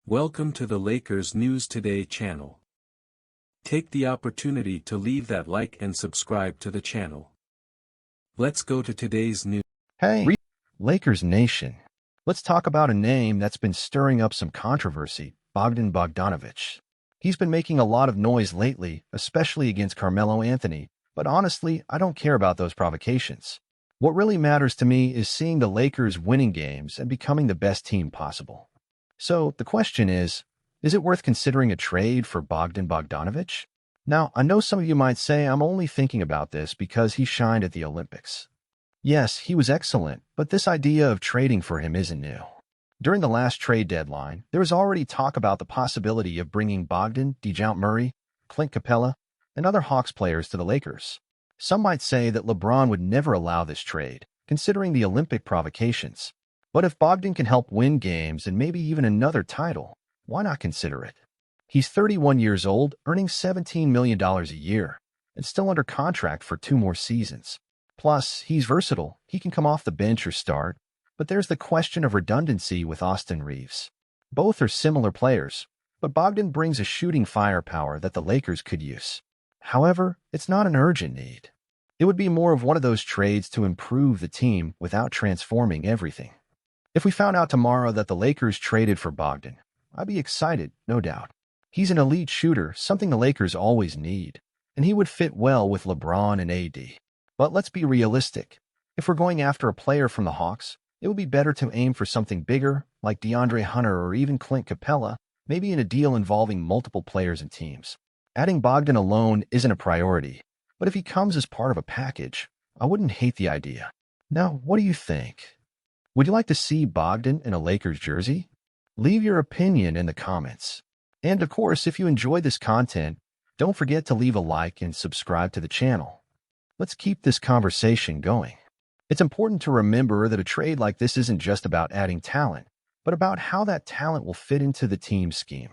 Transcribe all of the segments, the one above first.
Welcome to the Lakers News Today channel. Take the opportunity to leave that like and subscribe to the channel. Let's go to today's news. Hey, Lakers Nation. Let's talk about a name that's been stirring up some controversy, Bogdan Bogdanović. He's been making a lot of noise lately, especially against Carmelo Anthony, but honestly, I don't care about those provocations. What really matters to me is seeing the Lakers winning games and becoming the best team possible. So the question is it worth considering a trade for Bogdan Bogdanović? Now, I know some of you might say I'm only thinking about this because he shined at the Olympics. Yes, he was excellent, but this idea of trading for him isn't new. During the last trade deadline, there was already talk about the possibility of bringing Bogdan, Murray, Clint Capella, and other Hawks players to the Lakers. Some might say that LeBron would never allow this trade, considering the Olympic provocations. But if Bogdan can help win games and maybe even another title, why not consider it? He's 31 years old, earning $17 million a year, and still under contract for 2 more seasons. Plus, he's versatile. He can come off the bench or start, but there's the question of redundancy with Austin Reaves. Both are similar players, but Bogdan brings a shooting firepower that the Lakers could use. However, it's not an urgent need. It would be more of one of those trades to improve the team without transforming everything. If we found out tomorrow that the Lakers traded for Bogdan, I'd be excited, no doubt. He's an elite shooter, something the Lakers always need, and he would fit well with LeBron and AD. But let's be realistic. If we're going after a player from the Hawks, it would be better to aim for something bigger, like DeAndre Hunter or even Clint Capella, maybe in a deal involving multiple players and teams. Adding Bogdan alone isn't a priority, but if he comes as part of a package, I wouldn't hate the idea. Now, what do you think? Would you like to see Bogdan in a Lakers jersey? Leave your opinion in the comments. And of course, if you enjoyed this content, don't forget to leave a like and subscribe to the channel. Let's keep this conversation going. It's important to remember that a trade like this isn't just about adding talent, but about how that talent will fit into the team scheme.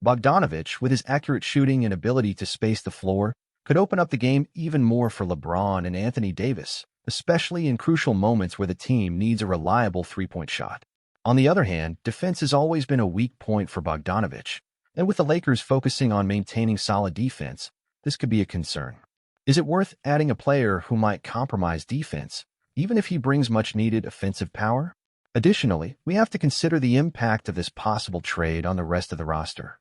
Bogdanović, with his accurate shooting and ability to space the floor, could open up the game even more for LeBron and Anthony Davis, especially in crucial moments where the team needs a reliable three-point shot. On the other hand, defense has always been a weak point for Bogdanović, and with the Lakers focusing on maintaining solid defense, this could be a concern. Is it worth adding a player who might compromise defense, even if he brings much-needed offensive power? Additionally, we have to consider the impact of this possible trade on the rest of the roster.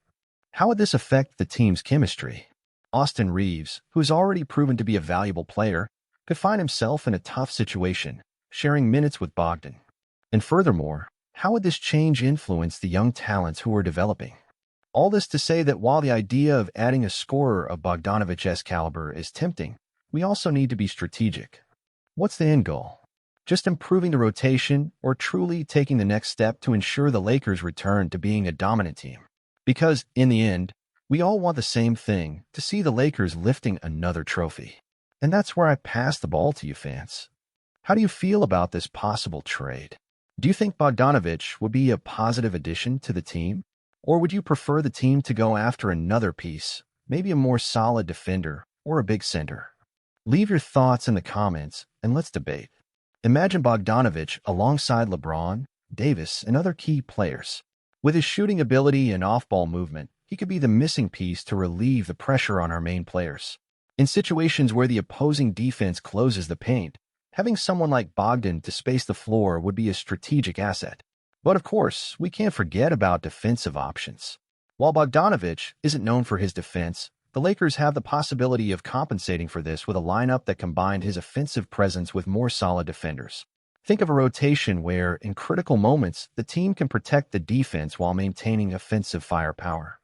How would this affect the team's chemistry? Austin Reaves, who has already proven to be a valuable player, could find himself in a tough situation, sharing minutes with Bogdan. And furthermore, how would this change influence the young talents who are developing? All this to say that while the idea of adding a scorer of Bogdanović's caliber is tempting, we also need to be strategic. What's the end goal? Just improving the rotation or truly taking the next step to ensure the Lakers return to being a dominant team? Because, in the end, we all want the same thing, to see the Lakers lifting another trophy. And that's where I pass the ball to you fans. How do you feel about this possible trade? Do you think Bogdanović would be a positive addition to the team? Or would you prefer the team to go after another piece, maybe a more solid defender or a big center? Leave your thoughts in the comments and let's debate. Imagine Bogdanović alongside LeBron, Davis, and other key players. With his shooting ability and off-ball movement, he could be the missing piece to relieve the pressure on our main players. In situations where the opposing defense closes the paint, having someone like Bogdan to space the floor would be a strategic asset. But of course, we can't forget about defensive options. While Bogdanović isn't known for his defense, the Lakers have the possibility of compensating for this with a lineup that combined his offensive presence with more solid defenders. Think of a rotation where, in critical moments, the team can protect the defense while maintaining offensive firepower.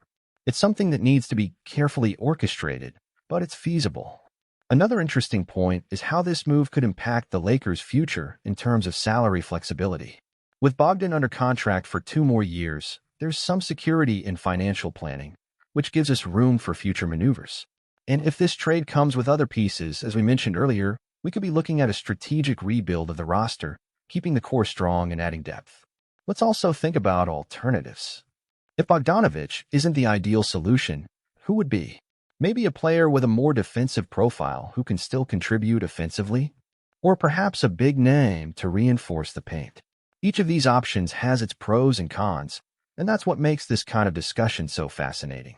It's something that needs to be carefully orchestrated, but it's feasible. Another interesting point is how this move could impact the Lakers' future in terms of salary flexibility. With Bogdan under contract for 2 more years, there's some security in financial planning, which gives us room for future maneuvers. And if this trade comes with other pieces, as we mentioned earlier, we could be looking at a strategic rebuild of the roster, keeping the core strong and adding depth. Let's also think about alternatives. If Bogdanović isn't the ideal solution, who would be? Maybe a player with a more defensive profile who can still contribute offensively? Or perhaps a big name to reinforce the paint? Each of these options has its pros and cons, And that's what makes this kind of discussion so fascinating.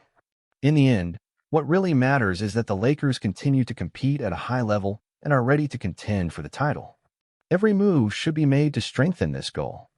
In the end, what really matters is that the Lakers continue to compete at a high level and are ready to contend for the title. Every move should be made to strengthen this goal.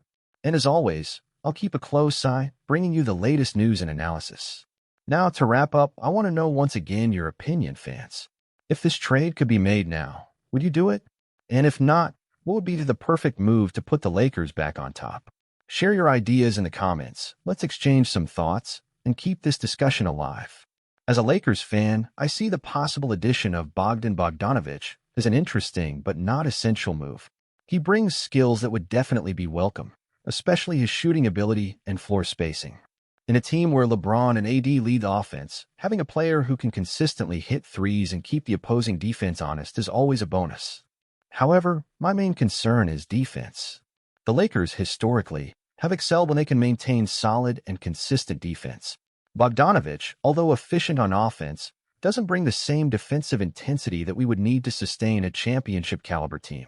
And as always, I'll keep a close eye, bringing you the latest news and analysis. Now, to wrap up, I want to know once again your opinion, fans. If this trade could be made now, would you do it? And if not, what would be the perfect move to put the Lakers back on top? Share your ideas in the comments. Let's exchange some thoughts and keep this discussion alive. As a Lakers fan, I see the possible addition of Bogdan Bogdanović as an interesting but not essential move. He brings skills that would definitely be welcome, especially his shooting ability and floor spacing. In a team where LeBron and AD lead the offense, having a player who can consistently hit threes and keep the opposing defense honest is always a bonus. However, my main concern is defense. The Lakers, historically, have excelled when they can maintain solid and consistent defense. Bogdanović, although efficient on offense, doesn't bring the same defensive intensity that we would need to sustain a championship-caliber team.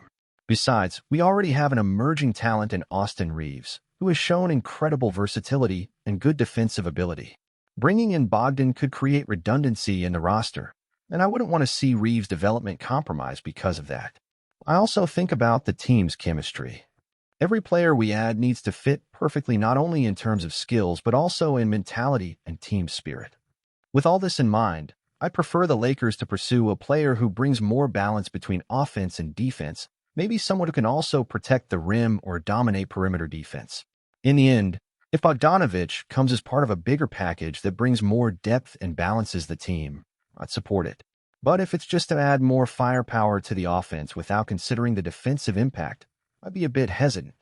Besides, we already have an emerging talent in Austin Reeves, who has shown incredible versatility and good defensive ability. Bringing in Bogden could create redundancy in the roster, and I wouldn't want to see Reeves' development compromised because of that. I also think about the team's chemistry. Every player we add needs to fit perfectly not only in terms of skills but also in mentality and team spirit. With all this in mind, I prefer the Lakers to pursue a player who brings more balance between offense and defense, maybe someone who can also protect the rim or dominate perimeter defense. In the end, if Bogdanović comes as part of a bigger package that brings more depth and balances the team, I'd support it. But if it's just to add more firepower to the offense without considering the defensive impact, I'd be a bit hesitant.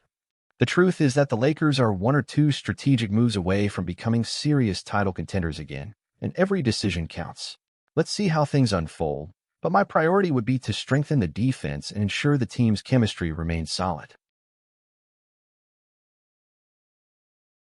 The truth is that the Lakers are one or two strategic moves away from becoming serious title contenders again, and every decision counts. Let's see how things unfold, but my priority would be to strengthen the defense and ensure the team's chemistry remains solid.